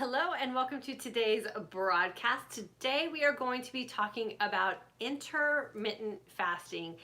Hello and welcome to today's broadcast. Today we are going to be talking about intermittent fasting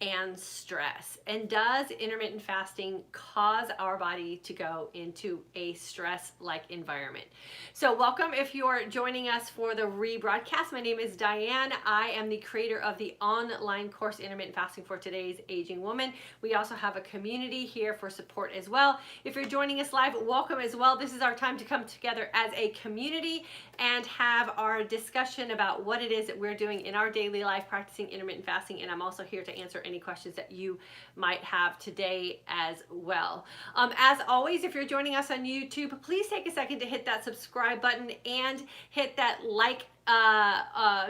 and stress. And does intermittent fasting cause our body to go into a stress-like environment? So welcome if you are joining us for the rebroadcast. My name is Diane. I am the creator of the online course Intermittent Fasting for Today's Aging Woman. We also have a community here for support as well. If you're joining us live, welcome as well. This is our time to come together as a community and have our discussion about what it is that we're doing in our daily life practicing intermittent fasting. And I'm also here to answer any questions that you might have today as well. As always, if you're joining us on YouTube, please take a second to hit that subscribe button and hit that like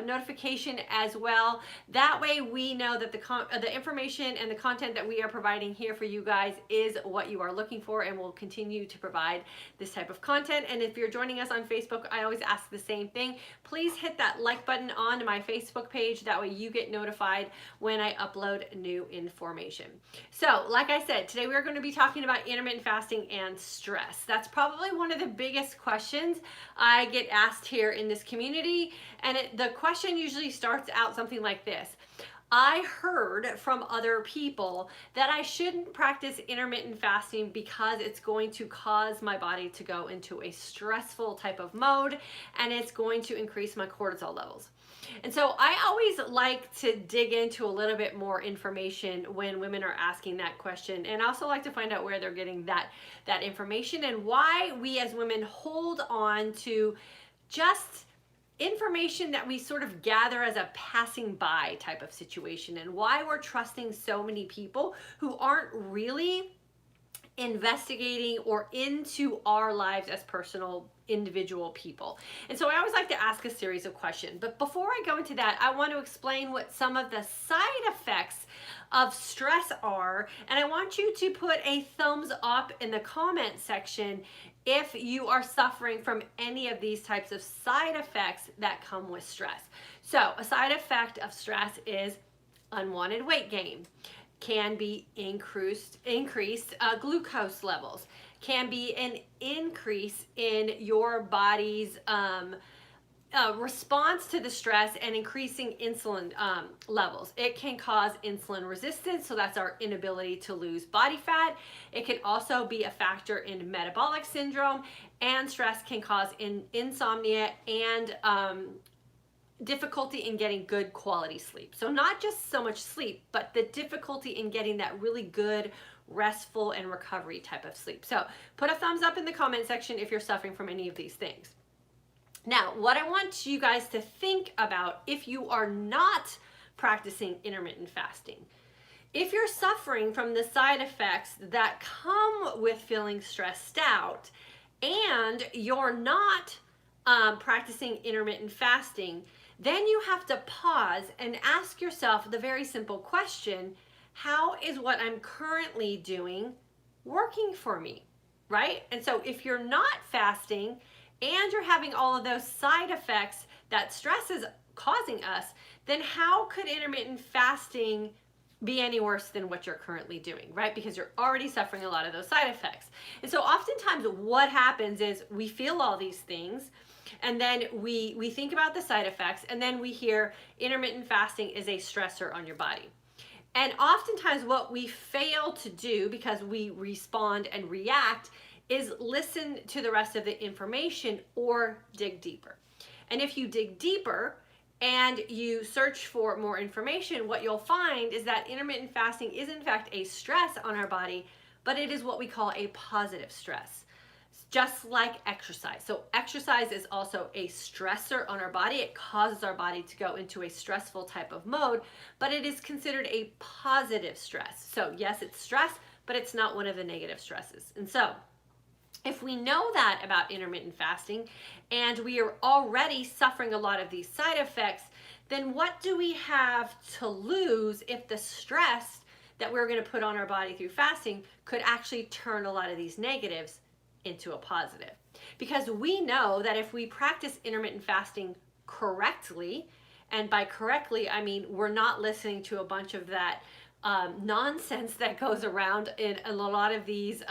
notification as well. That way we know that the information and the content that we are providing here for you guys is what you are looking for, and we'll continue to provide this type of content. And if you're joining us on Facebook, I always ask the same thing. Please hit that like button on my Facebook page. That way you get notified when I upload new information. So like I said, today we're going to be talking about intermittent fasting and stress. That's probably one of the biggest questions I get asked here in this community. And the question usually starts out something like this. I heard from other people that I shouldn't practice intermittent fasting because it's going to cause my body to go into a stressful type of mode and it's going to increase my cortisol levels. And so I always like to dig into a little bit more information when women are asking that question, and I also like to find out where they're getting that information and why we as women hold on to just information that we sort of gather as a passing by type of situation, and why we're trusting so many people who aren't really investigating or into our lives as personal individual people. And so I always like to ask a series of questions. But before I go into that, I want to explain what some of the side effects of stress are. And I want you to put a thumbs up in the comment section if you are suffering from any of these types of side effects that come with stress. So a side effect of stress is unwanted weight gain, can be increased glucose levels, can be an increase in your body's response to the stress and increasing insulin levels. It can cause insulin resistance, so that's our inability to lose body fat. It can also be a factor in metabolic syndrome, and stress can cause insomnia and difficulty in getting good quality sleep. So not just so much sleep, but the difficulty in getting that really good restful and recovery type of sleep. So put a thumbs up in the comment section if you're suffering from any of these things. Now, what I want you guys to think about if you are not practicing intermittent fasting, if you're suffering from the side effects that come with feeling stressed out and you're not practicing intermittent fasting, then you have to pause and ask yourself the very simple question, how is what I'm currently doing working for me, right? And so if you're not fasting and you're having all of those side effects that stress is causing us, then how could intermittent fasting be any worse than what you're currently doing, right? Because you're already suffering a lot of those side effects. And so oftentimes what happens is we feel all these things, and then we think about the side effects, and then we hear intermittent fasting is a stressor on your body. And oftentimes what we fail to do, because we respond and react, is listen to the rest of the information or dig deeper. And if you dig deeper and you search for more information, what you'll find is that intermittent fasting is in fact a stress on our body, but it is what we call a positive stress, just like exercise. So exercise is also a stressor on our body. It causes our body to go into a stressful type of mode, but it is considered a positive stress. So yes, it's stress, but it's not one of the negative stresses. And so if we know that about intermittent fasting and we are already suffering a lot of these side effects, then what do we have to lose if the stress that we're going to put on our body through fasting could actually turn a lot of these negatives into a positive? Because we know that if we practice intermittent fasting correctly, and by correctly I mean we're not listening to a bunch of that nonsense that goes around in a lot of these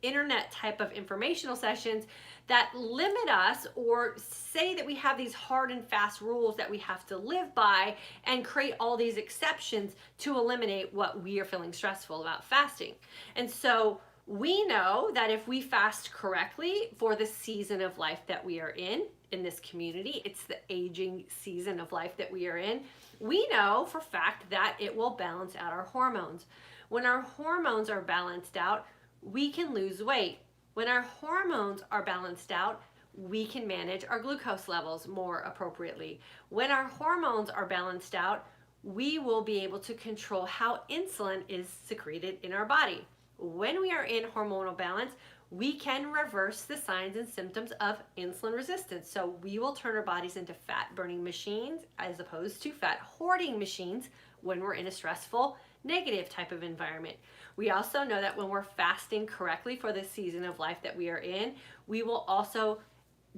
internet type of informational sessions that limit us or say that we have these hard and fast rules that we have to live by and create all these exceptions to eliminate what we are feeling stressful about fasting. And so we know that if we fast correctly for the season of life that we are in this community, it's the aging season of life that we are in, we know for fact that it will balance out our hormones. When our hormones are balanced out, we can lose weight. When our hormones are balanced out, we can manage our glucose levels more appropriately. When our hormones are balanced out, we will be able to control how insulin is secreted in our body. When we are in hormonal balance, we can reverse the signs and symptoms of insulin resistance. So we will turn our bodies into fat burning machines as opposed to fat hoarding machines when we're in a stressful, negative type of environment. We also know that when we're fasting correctly for the season of life that we are in, we will also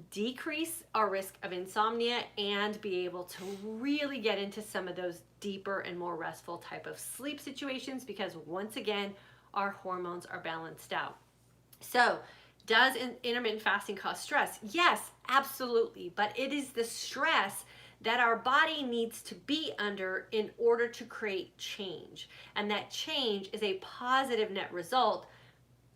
decrease our risk of insomnia and be able to really get into some of those deeper and more restful type of sleep situations because once again, our hormones are balanced out. So, does intermittent fasting cause stress? Yes, absolutely. But it is the stress that our body needs to be under in order to create change. And that change is a positive net result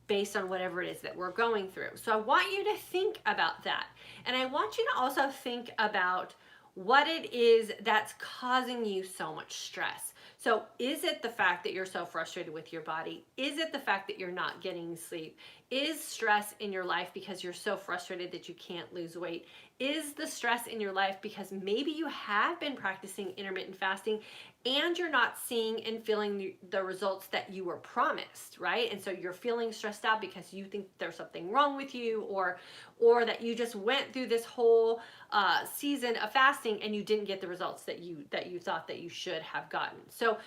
based on whatever it is that we're going through. So I want you to think about that. And I want you to also think about what it is that's causing you so much stress. So is it the fact that you're so frustrated with your body? Is it the fact that you're not getting sleep? Is stress in your life because you're so frustrated that you can't lose weight? Is the stress in your life because maybe you have been practicing intermittent fasting and you're not seeing and feeling the results that you were promised, right? And so you're feeling stressed out because you think there's something wrong with you or that you just went through this whole season of fasting and you didn't get the results that you thought that you should have gotten. So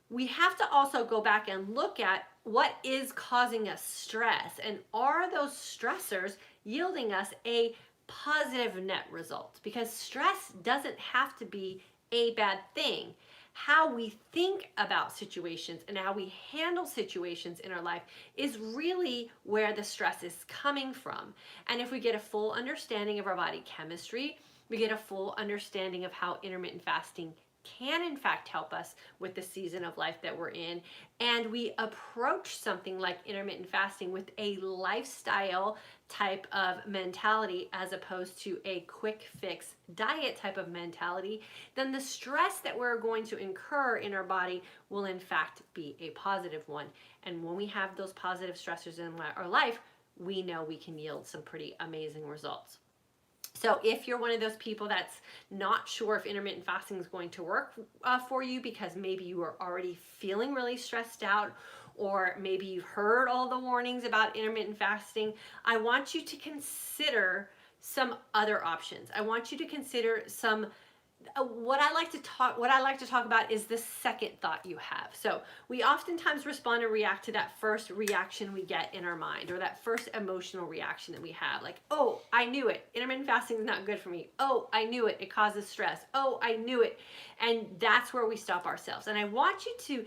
we have to also go back and look at what is causing us stress and are those stressors yielding us a positive net result? Because stress doesn't have to be a bad thing. How we think about situations and how we handle situations in our life is really where the stress is coming from. And if we get a full understanding of our body chemistry, we get a full understanding of how intermittent fasting can in fact help us with the season of life that we're in, and we approach something like intermittent fasting with a lifestyle type of mentality as opposed to a quick fix diet type of mentality, then the stress that we're going to incur in our body will in fact be a positive one. And when we have those positive stressors in our life, we know we can yield some pretty amazing results. So if you're one of those people that's not sure if intermittent fasting is going to work for you because maybe you are already feeling really stressed out, or maybe you've heard all the warnings about intermittent fasting, I want you to consider some other options. I want you to consider some what I like to talk about is the second thought you have. So we oftentimes respond and react to that first reaction we get in our mind, or that first emotional reaction that we have, like, oh, I knew it, intermittent fasting is not good for me. Oh, I knew it, it causes stress. Oh, I knew it. And that's where we stop ourselves. And I want you to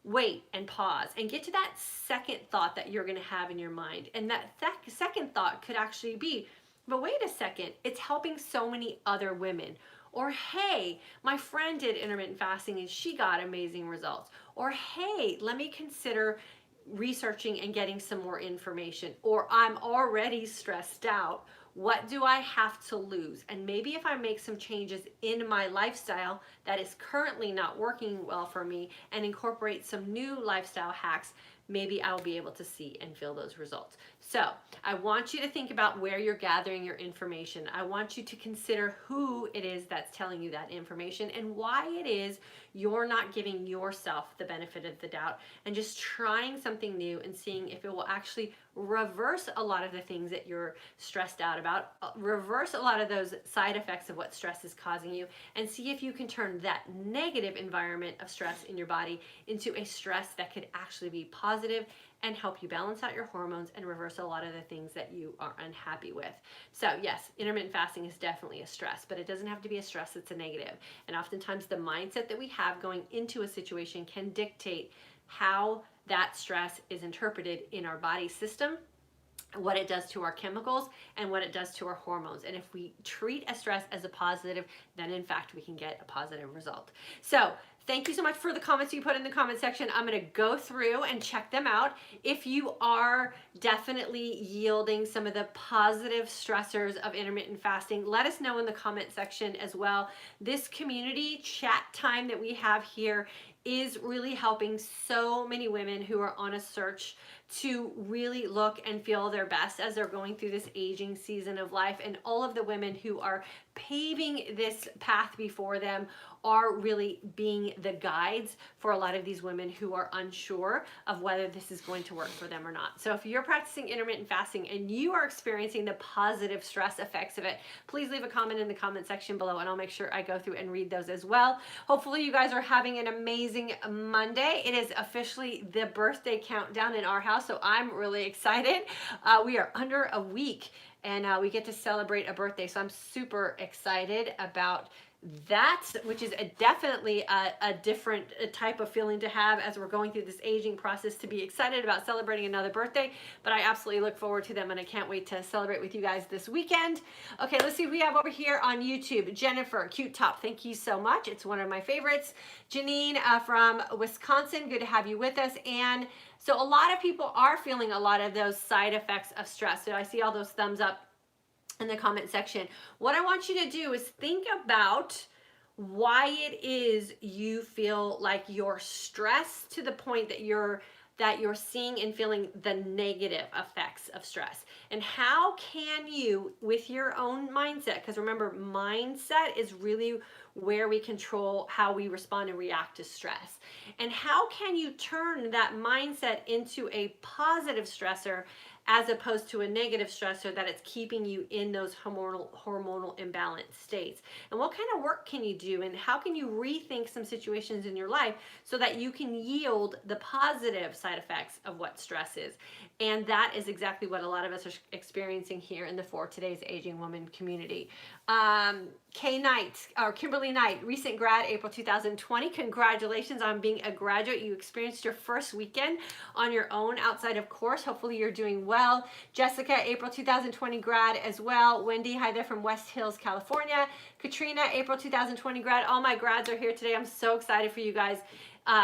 wait and pause and get to that second thought that you're going to have in your mind. And that second thought could actually be, but wait a second, it's helping so many other women. Or, hey, my friend did intermittent fasting and she got amazing results. Or, hey, let me consider researching and getting some more information. Or, I'm already stressed out. What do I have to lose? And maybe if I make some changes in my lifestyle that is currently not working well for me and incorporate some new lifestyle hacks, maybe I'll be able to see and feel those results. So I want you to think about where you're gathering your information. I want you to consider who it is that's telling you that information and why it is you're not giving yourself the benefit of the doubt and just trying something new and seeing if it will actually reverse a lot of the things that you're stressed out about, reverse a lot of those side effects of what stress is causing you, and see if you can turn that negative environment of stress in your body into a stress that could actually be positive and help you balance out your hormones and reverse a lot of the things that you are unhappy with. So yes, intermittent fasting is definitely a stress, but it doesn't have to be a stress that's a negative. And oftentimes the mindset that we have going into a situation can dictate how that stress is interpreted in our body system, what it does to our chemicals, and what it does to our hormones. And if we treat a stress as a positive, then in fact we can get a positive result. So thank you so much for the comments you put in the comment section. I'm going to go through and check them out. If you are definitely yielding some of the positive stressors of intermittent fasting, let us know in the comment section as well. This community chat time that we have here is really helping so many women who are on a search to really look and feel their best as they're going through this aging season of life. And all of the women who are paving this path before them are really being the guides for a lot of these women who are unsure of whether this is going to work for them or not. So if you're practicing intermittent fasting and you are experiencing the positive stress effects of it, please leave a comment in the comment section below and I'll make sure I go through and read those as well. Hopefully you guys are having an amazing Monday. It is officially the birthday countdown in our house, so I'm really excited. We are under a week and we get to celebrate a birthday, so I'm super excited about that, which is definitely a different type of feeling to have as we're going through this aging process, to be excited about celebrating another birthday. But I absolutely look forward to them and I can't wait to celebrate with you guys this weekend. Okay, let's see who we have over here on YouTube. Jennifer, cute top, thank you so much. It's one of my favorites. Janine from Wisconsin, good to have you with us. And so a lot of people are feeling a lot of those side effects of stress. So I see all those thumbs up in the comment section. What I want you to do is think about why it is you feel like you're stressed to the point that you're seeing and feeling the negative effects of stress. And how can you, with your own mindset, because remember, mindset is really where we control how we respond and react to stress. And how can you turn that mindset into a positive stressor as opposed to a negative stressor that it's keeping you in those hormonal imbalance states? And what kind of work can you do, and how can you rethink some situations in your life so that you can yield the positive side effects of what stress is? And that is exactly what a lot of us are experiencing here in the For Today's Aging Woman community. Kimberly Knight, recent grad, April 2020. Congratulations on being a graduate. You experienced your first weekend on your own outside of course. Hopefully you're doing well. Jessica, April 2020 grad as well. Wendy, hi there from West Hills, California. Katrina, April 2020 grad. All my grads are here today. I'm so excited for you guys.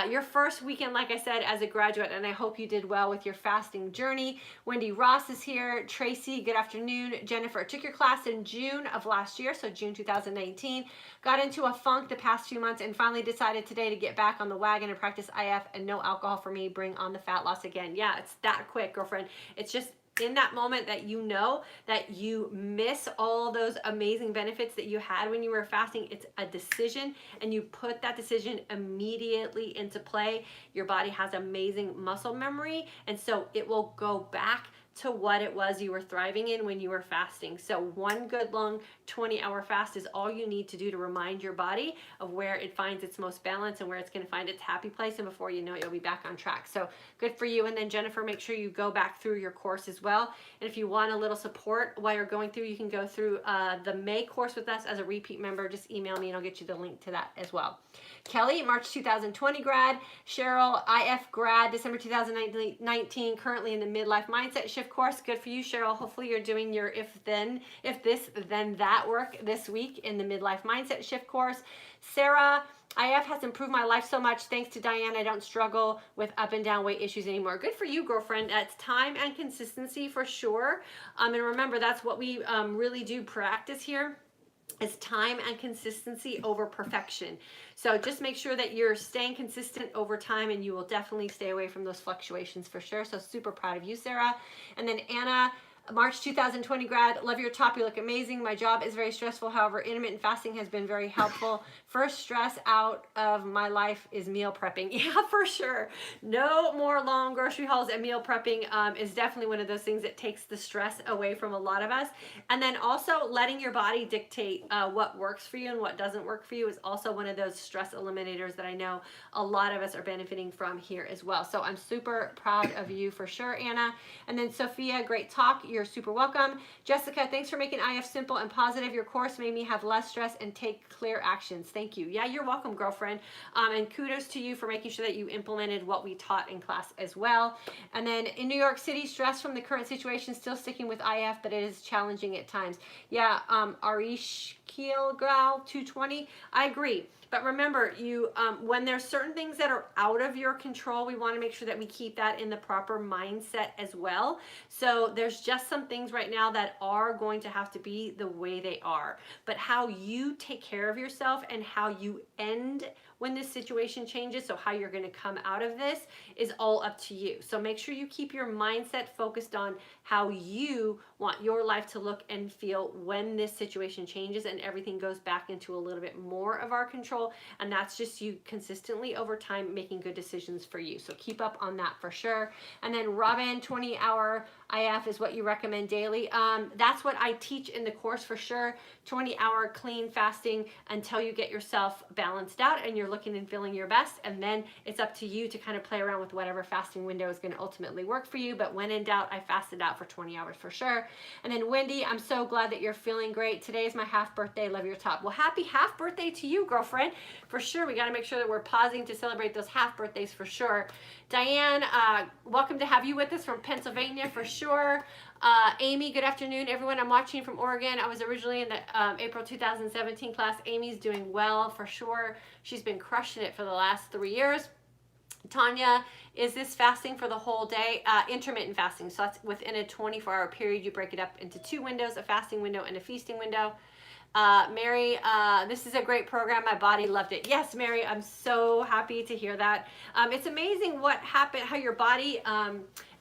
Your first weekend, like I said, as a graduate, and I hope you did well with your fasting journey. Wendy Ross is here. Tracy, good afternoon. Jennifer, took your class in June of last year, so June 2019. Got into a funk the past few months and finally decided today to get back on the wagon and practice IF and no alcohol for me. Bring on the fat loss again. Yeah, it's that quick, girlfriend. It's just in that moment that you know that you miss all those amazing benefits that you had when you were fasting. It's a decision, and you put that decision immediately into play. Your body has amazing muscle memory, and so it will go back to what it was you were thriving in when you were fasting. So one good long 20-hour fast is all you need to do to remind your body of where it finds its most balance and where it's going to find its happy place, and before you know it, you'll be back on track. So good for you. And then Jennifer, make sure you go back through your course as well. And if you want a little support while you're going through, you can go through the May course with us as a repeat member. Just email me and I'll get you the link to that as well. Kelly, March 2020 grad. Cheryl, IF grad, December 2019, currently in the midlife mindset shift course. Good for you, Cheryl. Hopefully you're doing your if this, then that work this week in the midlife mindset shift course. Sarah, IF has improved my life so much. Thanks to Diane, I don't struggle with up and down weight issues anymore. Good for you, girlfriend. That's time and consistency for sure. And remember, that's what we really do practice here, is time and consistency over perfection. So just make sure that you're staying consistent over time, and you will definitely stay away from those fluctuations for sure. So super proud of you, Sarah. And then Anna, March 2020 grad, love your top, you look amazing. My job is very stressful, however, intermittent fasting has been very helpful. First stress out of my life is meal prepping. Yeah, for sure. No more long grocery hauls, and meal prepping is definitely one of those things that takes the stress away from a lot of us. And then also letting your body dictate what works for you and what doesn't work for you is also one of those stress eliminators that I know a lot of us are benefiting from here as well. So I'm super proud of you for sure, Anna. And then Sophia, great talk. You're super welcome. Jessica, thanks for making IF simple and positive. Your course made me have less stress and take clear actions. Thank you. Yeah, you're welcome, girlfriend. And kudos to you for making sure that you implemented what we taught in class as well. And then in New York City, stress from the current situation, still sticking with IF, but it is challenging at times. Yeah, Arish Kielgrau 220, I agree. But remember, you when there's certain things that are out of your control, we want to make sure that we keep that in the proper mindset as well. So there's just some things right now that are going to have to be the way they are. But how you take care of yourself and how you end when this situation changes, so how you're going to come out of this, is all up to you. So make sure you keep your mindset focused on how you want your life to look and feel when this situation changes and everything goes back into a little bit more of our control. And that's just you consistently over time making good decisions for you. So keep up on that for sure. And then Robin, 20-hour IF is what you recommend daily. That's what I teach in the course for sure. 20-hour clean fasting until you get yourself balanced out and you're looking and feeling your best. And then it's up to you to kind of play around with whatever fasting window is going to ultimately work for you. But when in doubt, I fasted out for 20 hours for sure. And then Wendy, I'm so glad that you're feeling great. Today is my half birthday. Love your top. Well, happy half birthday to you, girlfriend. For sure. We got to make sure that we're pausing to celebrate those half birthdays for sure. Diane, welcome to have you with us from Pennsylvania for sure. Amy, good afternoon, everyone. I'm watching from Oregon. I was originally in the April 2017 class. Amy's doing well for sure. She's been crushing it for the last 3 years. Tanya, is this fasting for the whole day? Intermittent fasting. So that's within a 24-hour period. You break it up into 2 windows, a fasting window and a feasting window. Mary, this is a great program. My body loved it. Yes, Mary, I'm so happy to hear that. It's amazing what happened, how your body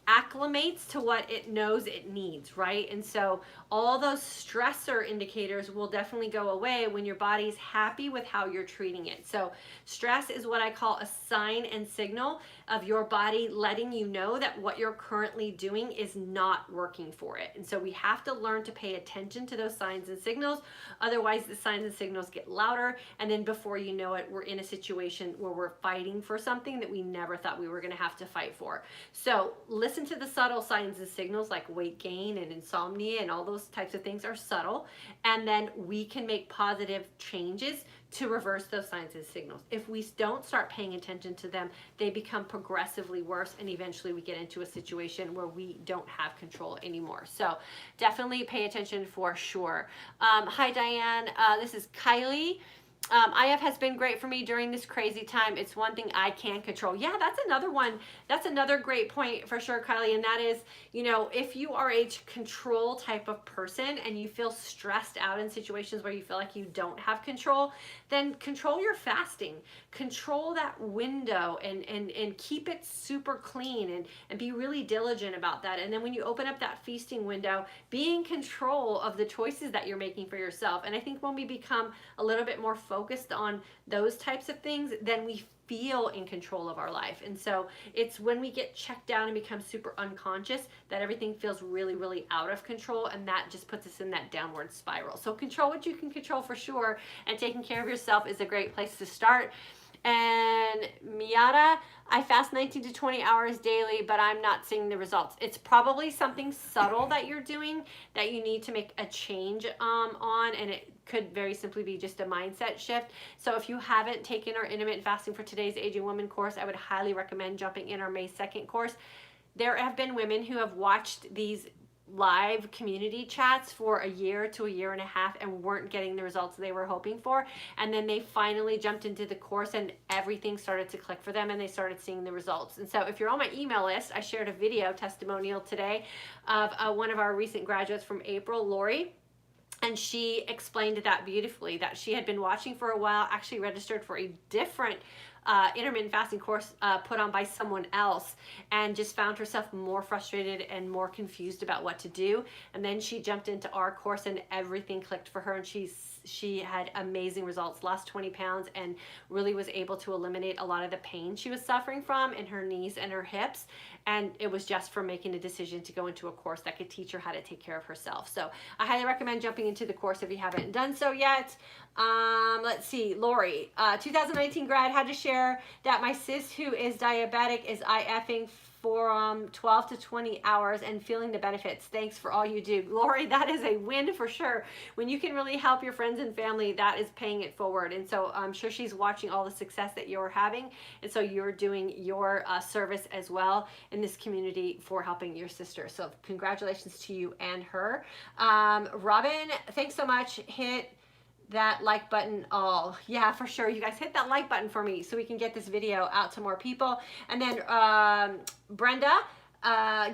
acclimates to what it knows it needs, right? And so all those stressor indicators will definitely go away when your body's happy with how you're treating it. So stress is what I call a sign and signal of your body letting you know that what you're currently doing is not working for it. And so we have to learn to pay attention to those signs and signals. Otherwise, the signs and signals get louder. And then before you know it, we're in a situation where we're fighting for something that we never thought we were going to have to fight for. So listen to the subtle signs and signals like weight gain and insomnia and all those types of things are subtle. And then we can make positive changes to reverse those signs and signals. If we don't start paying attention to them, they become progressively worse, and eventually we get into a situation where we don't have control anymore. So definitely pay attention for sure. Hi, Diane. This is Kylie. IF has been great for me during this crazy time. It's one thing I can control. Yeah, that's another one. That's another great point for sure, Kylie. And that is, you know, if you are a control type of person and you feel stressed out in situations where you feel like you don't have control, then control your fasting. Control that window and keep it super clean and be really diligent about that. And then when you open up that feasting window, be in control of the choices that you're making for yourself. And I think when we become a little bit more focused on those types of things, then we feel in control of our life. And so it's when we get checked down and become super unconscious that everything feels really, really out of control, and that just puts us in that downward spiral. So control what you can control for sure, and taking care of yourself is a great place to start. And Miata, I fast 19 to 20 hours daily, but I'm not seeing the results. It's probably something subtle that you're doing that you need to make a change on, and it could very simply be just a mindset shift. So if you haven't taken our intermittent fasting for today's Aging Woman course, I would highly recommend jumping in our May 2nd course. There have been women who have watched these live community chats for a year to a year and a half and weren't getting the results they were hoping for, and then they finally jumped into the course and everything started to click for them and they started seeing the results. And so if you're on my email list, I shared a video testimonial today of one of our recent graduates from April, Lori. And she explained that beautifully, that she had been watching for a while, actually registered for a different intermittent fasting course put on by someone else, and just found herself more frustrated and more confused about what to do. And then she jumped into our course and everything clicked for her, and she had amazing results, lost 20 pounds, and really was able to eliminate a lot of the pain she was suffering from in her knees and her hips. And it was just from making a decision to go into a course that could teach her how to take care of herself. So I highly recommend jumping into the course if you haven't done so yet. Let's see, Lori, 2019 grad, had to share that my sis who is diabetic is IFing for 12 to 20 hours and feeling the benefits. Thanks for all you do. Lori, that is a win for sure. When you can really help your friends and family, that is paying it forward. And so I'm sure she's watching all the success that you're having. And so you're doing your service as well in this community for helping your sister. So congratulations to you and her. Robin, thanks so much. Hit that like button. Oh yeah, for sure, you guys hit that like button for me so we can get this video out to more people. And then Brenda,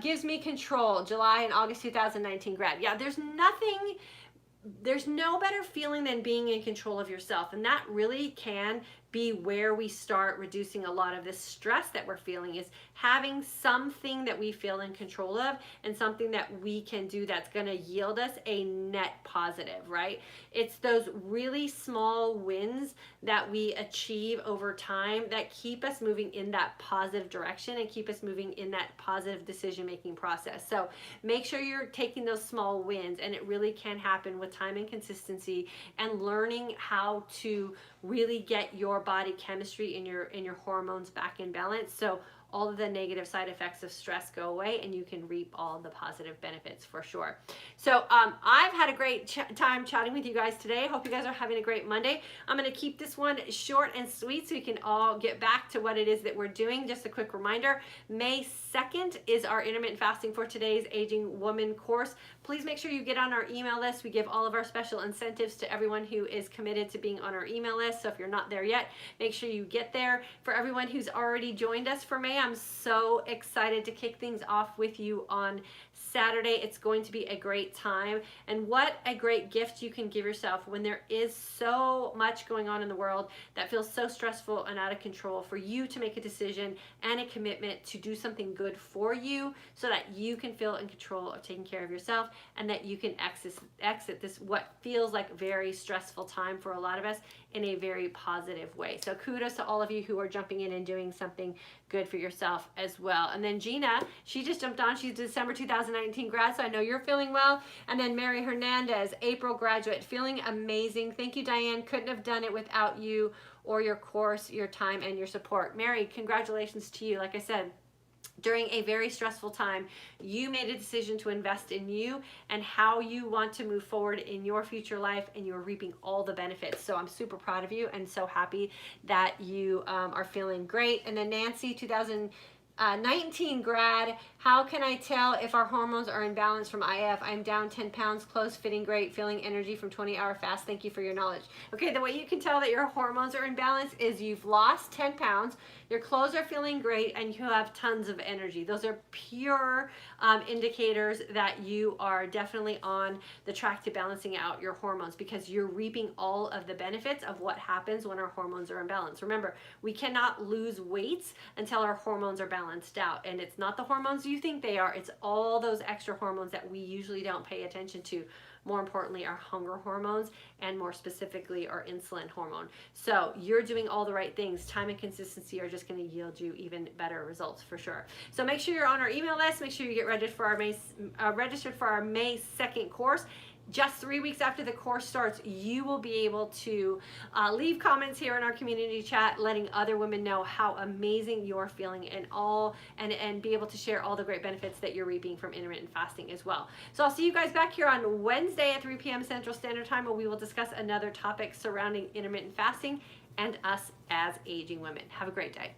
gives me control, July and August 2019 grad. Yeah, there's no better feeling than being in control of yourself, and that really can be where we start reducing a lot of this stress that we're feeling, is having something that we feel in control of and something that we can do that's going to yield us a net positive, right? It's those really small wins that we achieve over time that keep us moving in that positive direction and keep us moving in that positive decision-making process. So make sure you're taking those small wins, and it really can happen with time and consistency and learning how to really get your body chemistry and your hormones back in balance, so all of the negative side effects of stress go away and you can reap all the positive benefits for sure. So I've had a great time chatting with you guys today. Hope you guys are having a great Monday. I'm going to keep this one short and sweet so we can all get back to what it is that we're doing. Just a quick reminder, May 2nd is our intermittent fasting for today's Aging Woman course. Please make sure you get on our email list. We give all of our special incentives to everyone who is committed to being on our email list. So if you're not there yet, make sure you get there. For everyone who's already joined us for May, I'm so excited to kick things off with you on Saturday. It's going to be a great time, and what a great gift you can give yourself when there is so much going on in the world that feels so stressful and out of control, for you to make a decision and a commitment to do something good for you so that you can feel in control of taking care of yourself, and that you can exit this what feels like very stressful time for a lot of us in a very positive way. So kudos to all of you who are jumping in and doing something good for yourself as well. And then Gina, she just jumped on. She's December 2019 grad, so I know you're feeling well. And then Mary Hernandez, April graduate, feeling amazing. Thank you, Diane. Couldn't have done it without you or your course, your time, and your support. Mary, congratulations to you. Like I said, during a very stressful time, you made a decision to invest in you and how you want to move forward in your future life, and you're reaping all the benefits. So I'm super proud of you and so happy that you are feeling great. And then Nancy, 2019 grad, how can I tell if our hormones are in balance from IF? I'm down 10 pounds, clothes fitting great, feeling energy from 20-hour fast. Thank you for your knowledge. Okay, the way you can tell that your hormones are in balance is you've lost 10 pounds, your clothes are feeling great, and you have tons of energy. Those are pure indicators that you are definitely on the track to balancing out your hormones, because you're reaping all of the benefits of what happens when our hormones are in balance. Remember, we cannot lose weight until our hormones are balanced out, and it's not the hormones you think they are, it's all those extra hormones that we usually don't pay attention to. More importantly, our hunger hormones, and more specifically our insulin hormone. So you're doing all the right things. Time and consistency are just going to yield you even better results for sure. So make sure you're on our email list. Make sure you get registered for our May 2nd course. Just 3 weeks after the course starts, you will be able to leave comments here in our community chat, letting other women know how amazing you're feeling and be able to share all the great benefits that you're reaping from intermittent fasting as well. So I'll see you guys back here on Wednesday at 3 p.m. Central Standard Time, where we will discuss another topic surrounding intermittent fasting and us as aging women. Have a great day.